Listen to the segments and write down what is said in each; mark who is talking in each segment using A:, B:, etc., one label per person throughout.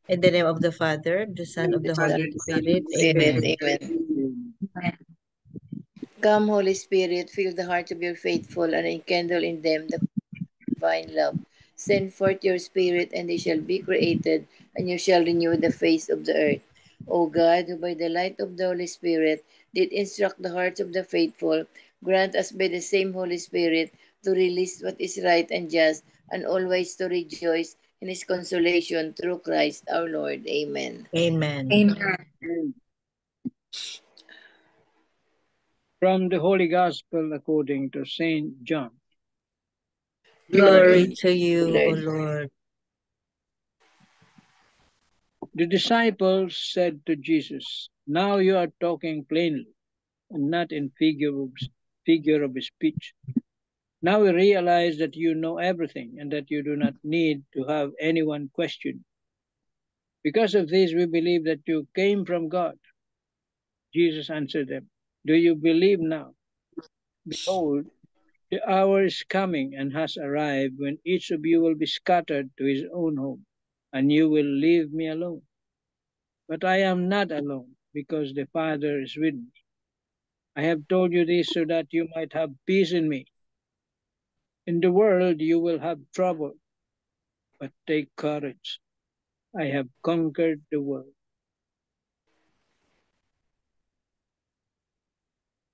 A: In the name of the Father, the Son, of the Holy Spirit. Amen.
B: Amen.
C: Come, Holy Spirit, fill the hearts of your faithful and enkindle in them the divine love. Send forth your Spirit, and they shall be created, and you shall renew the face of the earth. O God, who by the light of the Holy Spirit did instruct the hearts of the faithful, grant us by the same Holy Spirit to release what is right and just, and always to rejoice in his consolation through Christ our Lord. Amen.
A: Amen.
B: From the Holy Gospel according to Saint John.
A: Glory to you, O
C: Lord.
A: Lord.
B: The disciples said to Jesus, "Now you are talking plainly, and not in figure of speech. Now we realize that you know everything and that you do not need to have anyone question. Because of this, we believe that you came from God." Jesus answered them, "Do you believe now? Behold, the hour is coming and has arrived when each of you will be scattered to his own home, and you will leave me alone. But I am not alone, because the Father is with me. I have told you this so that you might have peace in me. In the world you will have trouble, but take courage. I have conquered the world."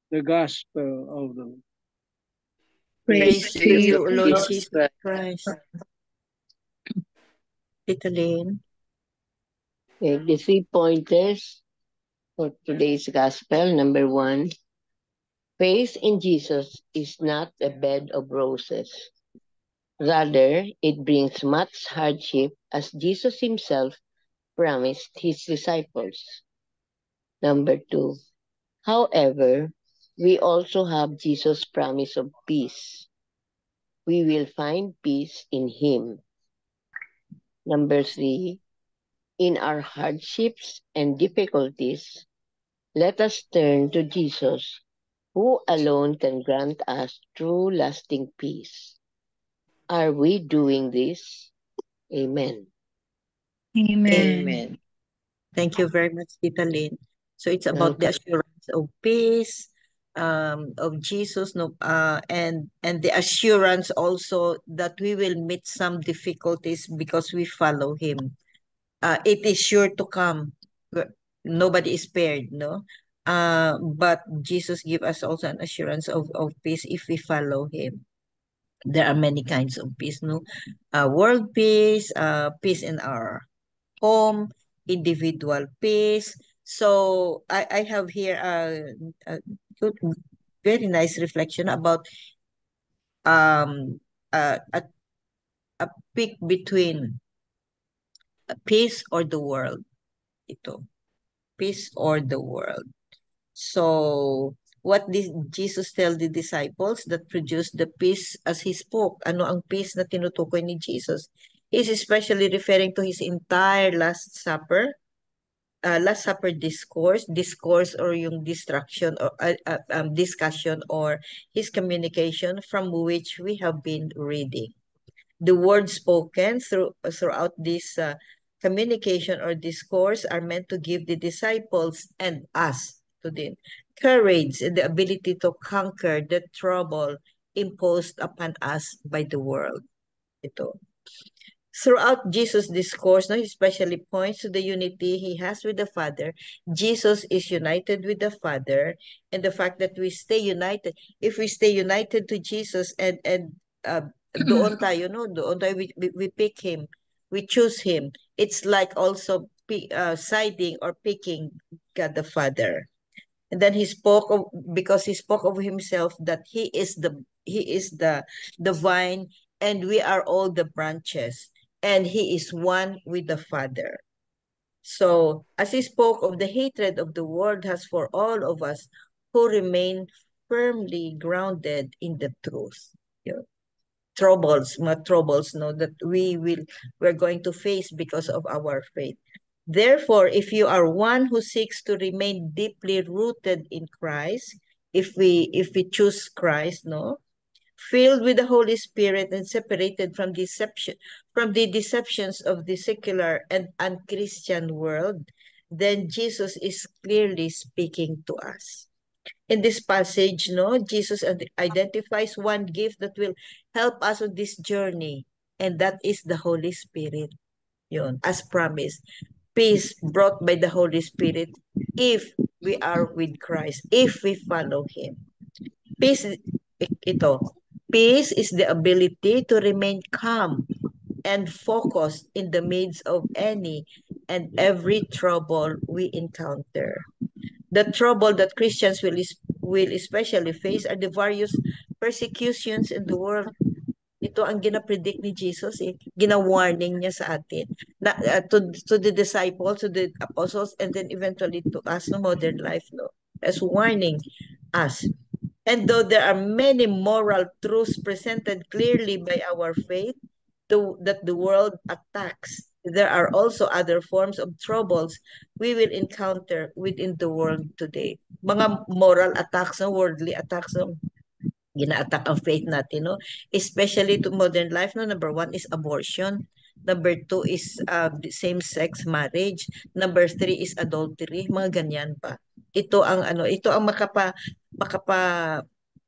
B: The Gospel of the Lord.
A: Praise to you, O Lord
C: Jesus
A: Jesus
C: Christ.
A: Christ. Italene.
D: Okay, the 3 pointers for today's gospel. Number 1, faith in Jesus is not a bed of roses. Rather, it brings much hardship, as Jesus himself promised his disciples. Number 2, however, we also have Jesus' promise of peace. We will find peace in him. Number 3, in our hardships and difficulties, let us turn to Jesus, who alone can grant us true lasting peace. Are we doing this? Amen.
C: Amen.
A: Thank you very much, Italene. So it's about the
D: Welcome.
A: assurance of peace, of Jesus, no, and the assurance also that we will meet some difficulties because we follow Him. It is sure to come. Nobody is spared, no. But Jesus give us also an assurance of peace if we follow Him. There are many kinds of peace, no. World peace, peace in our home, individual peace. So I have here a good, very nice reflection about um a a pick between peace or the world. Ito, peace or the world. So what did Jesus tell the disciples that produced the peace as he spoke? Ano ang peace na tinutukoy ni Jesus? He's especially referring to his entire Last Supper discourse or yung distraction or discussion or his communication from which we have been reading. The words spoken throughout this communication or discourse are meant to give the disciples and us to them courage and the ability to conquer the trouble imposed upon us by the world. Ito. Throughout Jesus' discourse, no, he especially points to the unity he has with the Father. Jesus is united with the Father, and the fact that we stay united, if we stay united to Jesus and doon tayo, no, doon tayo, we pick him, we choose him. It's like also siding or picking God the Father. And then because he spoke of himself that he is the vine and we are all the branches and he is one with the Father. So as he spoke of the hatred of the world has for all of us who remain firmly grounded in the truth. You know, troubles, no, that we're going to face because of our faith. Therefore, if you are one who seeks to remain deeply rooted in Christ, if we choose Christ, no, filled with the Holy Spirit and separated from the deceptions of the secular and unchristian world, then Jesus is clearly speaking to us. In this passage, Jesus identifies one gift that will help us on this journey, and that is the Holy Spirit. Yun, as promised. Peace brought by the Holy Spirit if we are with Christ, if we follow Him. Peace is the ability to remain calm and focused in the midst of any and every trouble we encounter. The trouble that Christians will especially face are the various persecutions in the world. Ito ang gina-predict ni Jesus Gina-warning niya sa atin. To the disciples, to the apostles, and then eventually to us, modern life, as warning us. And though there are many moral truths presented clearly by our faith that the world attacks, there are also other forms of troubles we will encounter within the world today. Mga moral attacks, worldly attacks, gina-attack ang faith natin, especially to modern life. Number 1 is abortion. Number 2 is same-sex marriage. Number 3 is adultery. Mga ganyan pa. Ito ang makapa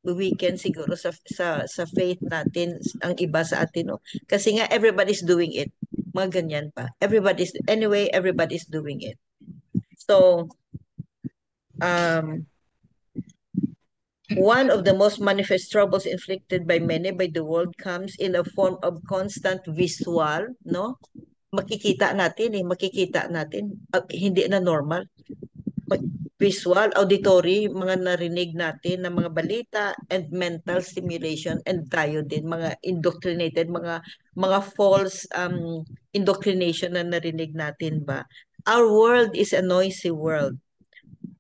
A: weekend siguro sa faith natin, ang iba sa atin, kasi nga everybody's doing it. Mga ganyan pa. Everybody's doing it. So one of the most manifest troubles inflicted by many by the world comes in a form of constant visual, makikita natin, hindi na normal. Visual, auditory, mga narinig natin na mga balita, and mental stimulation, and tayo din, mga indoctrinated, mga false indoctrination na narinig natin ba. Our world is a noisy world.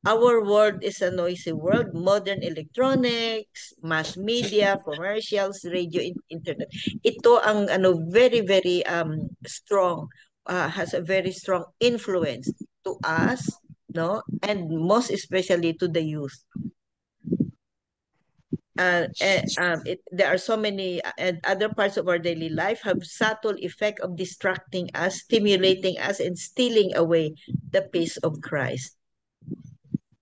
A: Our world is a noisy world. Modern electronics, mass media, commercials, radio, internet. Ito ang very, very strong, has a very strong influence to us, and most especially to the youth. There are so many, and other parts of our daily life have subtle effect of distracting us, stimulating us, and stealing away the peace of Christ.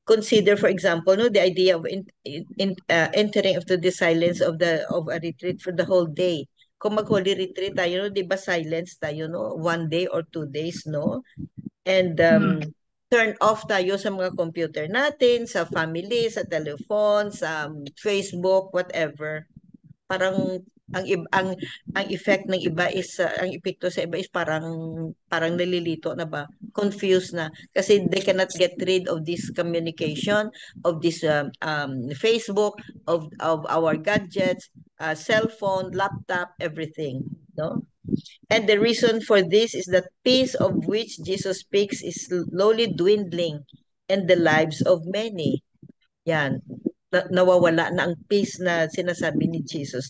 A: Consider, for example, the idea of entering into the silence of a retreat for the whole day. Kung mag-holy retreat tayo, di ba silence tayo, 1 day or 2 days, and turn off tayo sa mga computer natin, sa family, sa telephone, sa Facebook, whatever. Parang ang effect ng iba is ang epekto sa iba is parang nalilito na ba, confused na, kasi they cannot get rid of this communication, of this Facebook, of our gadgets, cell phone, laptop, everything, and the reason for this is that peace of which Jesus speaks is slowly dwindling in the lives of many. Yan. Nawawala na ang peace na sinasabi ni Jesus,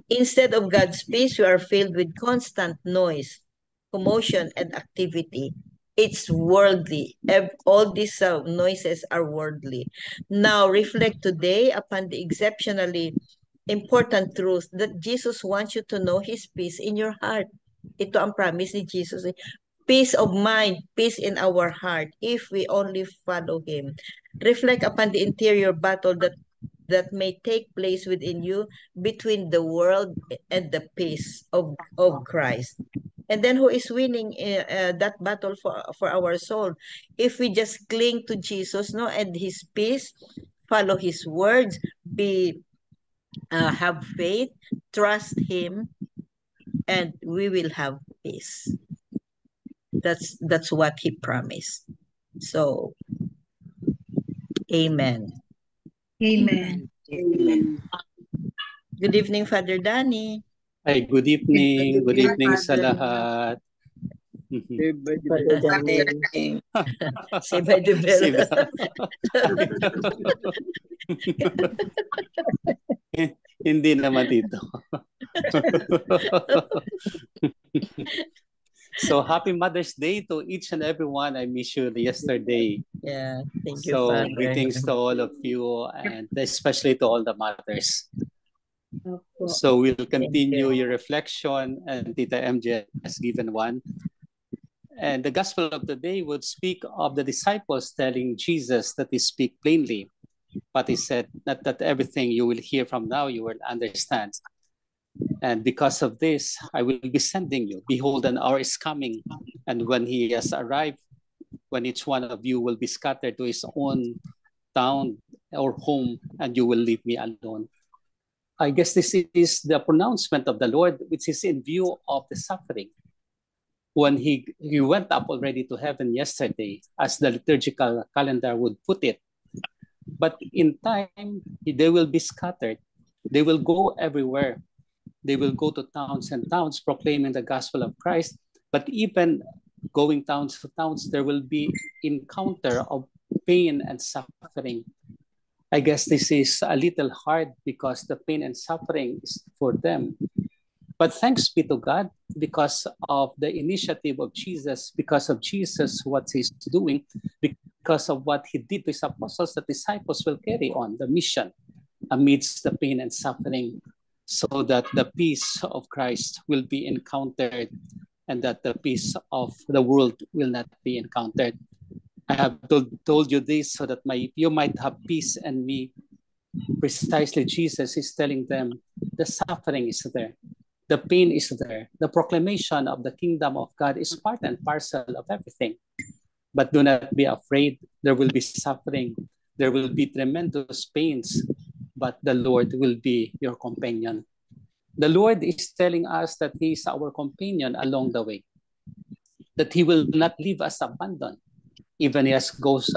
A: Instead of God's peace, we are filled with constant noise, commotion, and activity. It's worldly. All these noises are worldly. Now, reflect today upon the exceptionally important truth that Jesus wants you to know His peace in your heart. Ito ang promise ni Jesus. Peace of mind, peace in our heart, if we only follow Him. Reflect upon the interior battle that may take place within you between the world and the peace of Christ. And then who is winning that battle for our soul? If we just cling to Jesus, and His peace, follow His words, have faith, trust Him, and we will have peace. That's what He promised. So, amen.
E: Amen.
C: Amen.
A: Good evening, Father Danny.
F: Ay, good evening. Good evening sa
E: Father.
F: lahat.
C: Father Danny.
A: Say by the bell.
F: Say ba? Hindi naman dito. So, happy Mother's Day to each and everyone. I miss you yesterday.
A: Yeah, thank you,
F: So,
A: Father.
F: greetings to all of you and especially to all the mothers. So we'll continue your reflection, and Tita MJ has given one. And the gospel of the day would speak of the disciples telling Jesus that he speak plainly. But he said, not that everything you will hear from now you will understand. And because of this, I will be sending you. Behold, an hour is coming. And when he has arrived, when each one of you will be scattered to his own town or home, and you will leave me alone. I guess this is the pronouncement of the Lord, which is in view of the suffering. When he went up already to heaven yesterday, as the liturgical calendar would put it. But in time, they will be scattered. They will go everywhere. They will go to towns and towns proclaiming the gospel of Christ. But even going towns to towns, there will be encounter of pain and suffering. I guess this is a little hard because the pain and suffering is for them. But thanks be to God, because of the initiative of Jesus, because of Jesus, what he's doing, because of what he did to his apostles, the disciples will carry on the mission amidst the pain and suffering, so that the peace of Christ will be encountered and that the peace of the world will not be encountered. I have told you this so that you might have peace in me. Precisely, Jesus is telling them the suffering is there. The pain is there. The proclamation of the kingdom of God is part and parcel of everything. But do not be afraid. There will be suffering. There will be tremendous pains, but the Lord will be your companion. The Lord is telling us that he is our companion along the way, that he will not leave us abandoned. Even as goes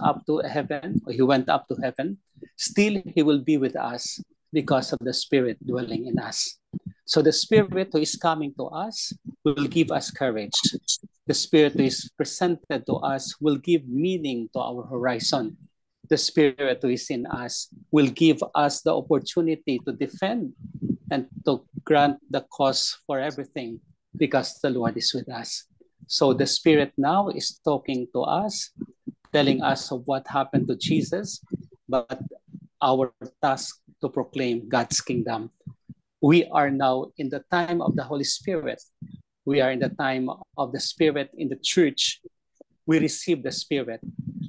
F: up to heaven, or he went up to heaven, still he will be with us because of the Spirit dwelling in us. So the Spirit who is coming to us will give us courage. The Spirit who is presented to us will give meaning to our horizon. The Spirit who is in us will give us the opportunity to defend and to grant the cause for everything because the Lord is with us. So the Spirit now is talking to us, telling us of what happened to Jesus, but our task to proclaim God's kingdom. We are now in the time of the Holy Spirit. We are in the time of the Spirit in the church. We receive the Spirit.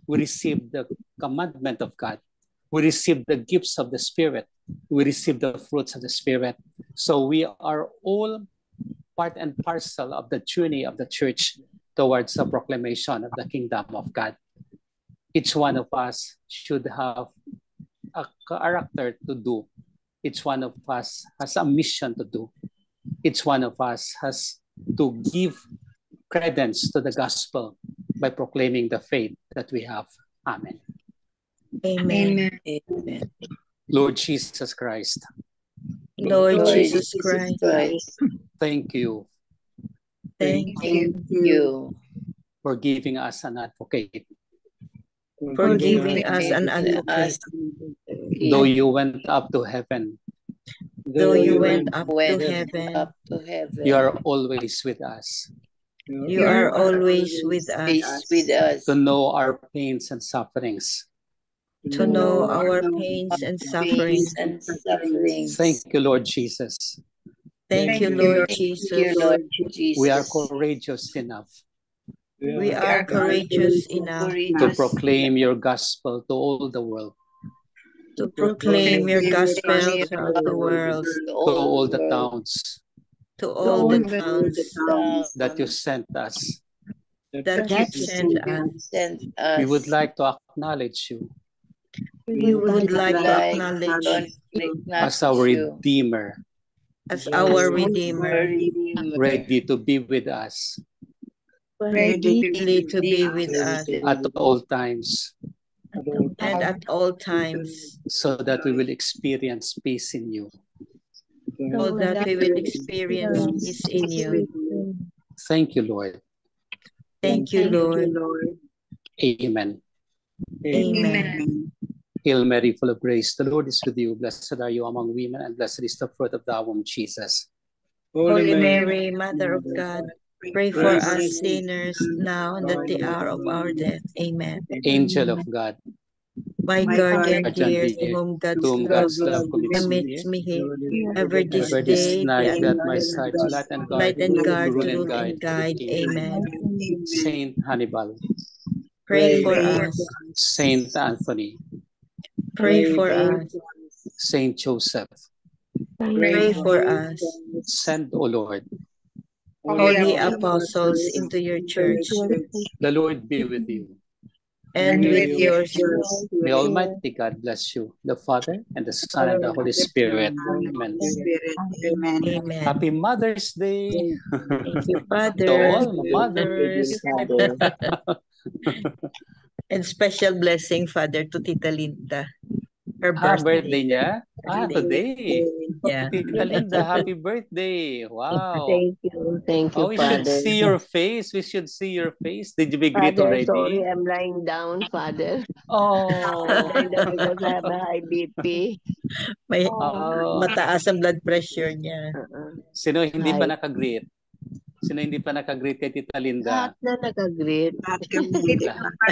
F: We receive the commandment of God. We receive the gifts of the Spirit. We receive the fruits of the Spirit. So we are all part and parcel of the journey of the church towards the proclamation of the kingdom of God. Each one of us should have a character to do. Each one of us has a mission to do. Each one of us has to give credence to the gospel by proclaiming the faith that we have. Amen.
A: Amen.
C: Amen.
F: Lord Jesus Christ,
A: Lord
C: Lord
A: Jesus
C: Jesus
A: Christ,
F: thank you
A: thank
C: thank
A: you
C: you
F: for giving us an advocate.
A: for giving us
C: giving
A: an advocate.
C: us
F: Though you went up to heaven,
A: Though you went up to
C: went
A: heaven,
C: up to heaven.
F: you are always with us
A: you are always with
C: Is
A: us
C: with us
F: to know our pains and sufferings.
A: to know our pains and
C: pains
A: sufferings.
C: and sufferings.
F: Thank you, Lord Jesus.
A: Thank you, Lord
C: Thank
A: Jesus.
C: you, Lord Jesus.
F: We are courageous enough
A: We are courageous enough
F: to
C: courageous
F: proclaim your gospel to all the world,
A: to proclaim your gospel
C: your
A: throughout the world,
C: to
F: to all the
C: world,
F: towns
A: to all the towns
F: that you sent us.
A: that you sent us.
C: sent us.
F: We would like to acknowledge you
A: We would like to
C: like
A: acknowledge you
F: as our Redeemer,
A: as our Redeemer,
F: ready to be with us
A: ready to be with us,
F: at all times,
A: and at all times,
F: so that we will experience peace in you.
A: so that we will experience peace in you.
F: Thank you, Lord.
A: Thank you, Lord.
F: Amen.
A: Amen.
F: Hail Mary, full of grace, the Lord is with you. Blessed are you among women, and blessed is the fruit of thy womb, Jesus.
A: Holy Mary, Mother of God, pray for us sinners now and at the hour of our death. Amen.
F: Angel of God,
A: My guardian
F: guardian
A: dear, to
F: dear,
A: whom
F: to whom God's love commits
A: commits
F: me
A: me
F: here.
A: ever this
F: Ever this
A: day,
F: night
A: the
F: at my side, to light and
A: light
F: guard,
A: and
F: to
A: guard,
F: rule
A: to
F: and
A: rule and
F: guide.
A: guide. Amen.
F: Saint Hannibal,
A: Pray for us.
F: Saint Anthony,
A: Pray for us.
F: Saint Joseph,
A: Pray for us.
F: send, O Lord.
A: Holy apostles into your church,
F: The Lord be with you.
A: and with your spirit.
F: May Almighty God bless you, the Father, and the Son, and the Holy Spirit. Amen.
A: Amen.
F: Happy Mother's Day
A: Thank you,
F: to
A: Father.
F: all mothers.
D: Father.
A: And special blessing, Father, to Tita Linda. Her
F: Birthday
A: birthday.
F: niya? Today.
A: Yeah.
F: Tita Linda, happy birthday. Wow.
D: Thank you,
F: We
D: Father.
F: should see your face. We should see your face. Did you be greet
D: Father,
F: already?
D: sorry, I'm lying down, Father.
F: Oh.
D: Lying down because I have a high BP.
A: May
F: Oh.
A: mataas ang blood pressure niya.
F: Sino hindi pa
D: Hi.
F: naka-greet? Sino hindi pa naka-greet kay Tita Linda?
D: Lahat na nag-greet.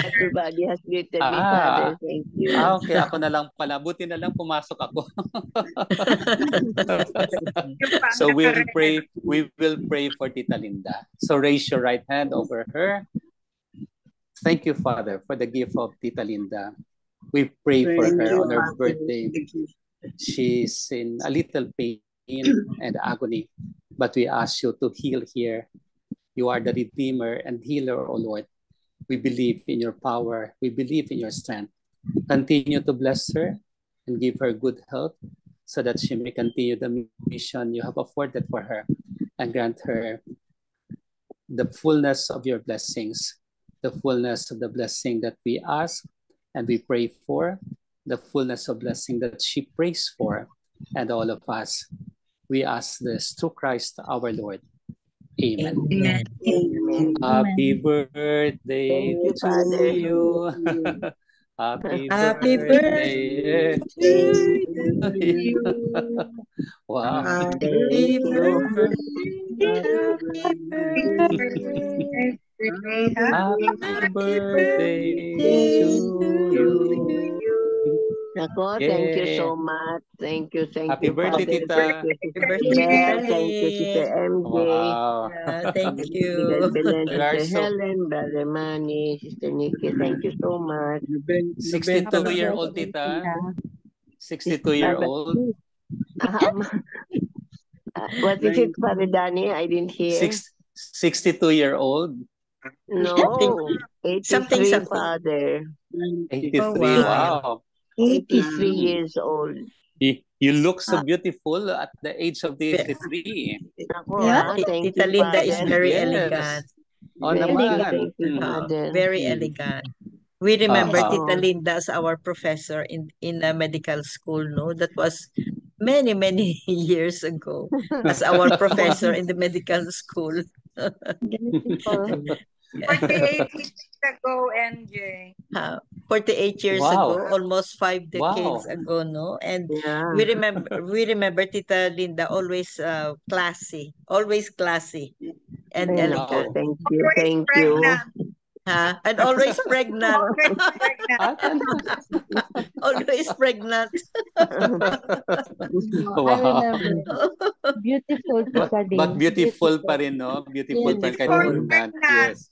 D: Everybody has greeted me, Father. Thank you.
F: Okay. Ako na lang pala. Buti na lang pumasok ako. So we will pray for Tita Linda. So raise your right hand over her. Thank you, Father, for the gift of Tita Linda. We pray for her on her birthday. She's in a little pain and agony, but we ask you to heal here. You are the Redeemer and Healer, O Lord. We believe in your power. We believe in your strength. Continue to bless her and give her good health so that she may continue the mission you have afforded for her, and grant her the fullness of your blessings, the fullness of the blessing that we ask and we pray for, the fullness of blessing that she prays for, and all of us. We ask this through Christ our Lord. Amen.
A: Amen.
F: Happy birthday
D: Thank you, Father.
F: to you. Happy
A: Happy
F: birthday
A: to
F: to you. Wow.
A: Happy
D: Thank you.
F: Happy birthday to you.
D: Nako,
F: Yeah.
D: thank you so much. Thank you,
F: Happy
D: you,
F: birthday,
D: Father.
F: Tita.
D: Thank you,
A: Happy
D: Sister
A: birthday,
D: Bel.
A: Tita
D: Thank you, Sister MJ.
F: Wow.
A: Thank you.
D: Sister Belen,
F: We are
D: Sister
F: so
D: Helen, Brother Manny, Sister Nikki. Thank you so much.
F: 62-year-old, Tita. 62-year-old.
D: What is it, Father Danny? I didn't hear.
F: 62-year-old.
D: No, 83,
A: Something.
D: Father.
F: 83.
A: Oh, wow.
F: Wow.
D: 83 years old.
F: You look so beautiful at the age of 83.
D: Nako, thank
A: Tita
D: you,
A: Linda
D: Father.
A: is very
F: Yes.
A: elegant.
F: Oh, naman.
D: Thank you, Father.
A: Very elegant. We remember
F: Uh-huh.
A: Tita Linda as our professor in a medical school, no? That was many, many years ago as our professor in the medical school.
E: 48 years ago, MJ.
A: 48 years
F: Wow.
A: ago, almost 5 decades
F: Wow.
A: ago, no? And
D: Yeah.
A: we remember Tita Linda always classy and
D: Ay,
A: elegant.
D: nako, thank you,
E: Always
D: thank you.
E: pregnant.
A: And always pregnant.
E: Always pregnant.
A: Always pregnant.
F: Wow.
G: Beautiful
F: But beautiful pa rin, no? Beautiful pa rin kahit
E: Beautiful.
F: pregnant. Yes.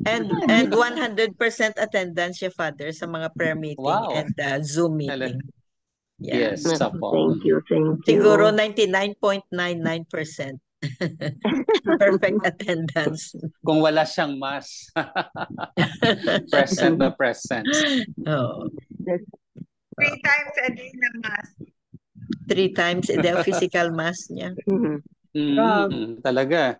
A: And 100% attendance siya, Father, sa mga prayer meeting
F: Wow.
A: and Zoom meeting. Yeah.
F: Yes, apo.
D: Thank you.
A: Siguro 99.99%. Perfect attendance.
F: Kung wala siyang mask. Present na present.
A: Oh.
E: 3 times a day na mass.
A: 3 times a day physical mass niya.
F: Talaga.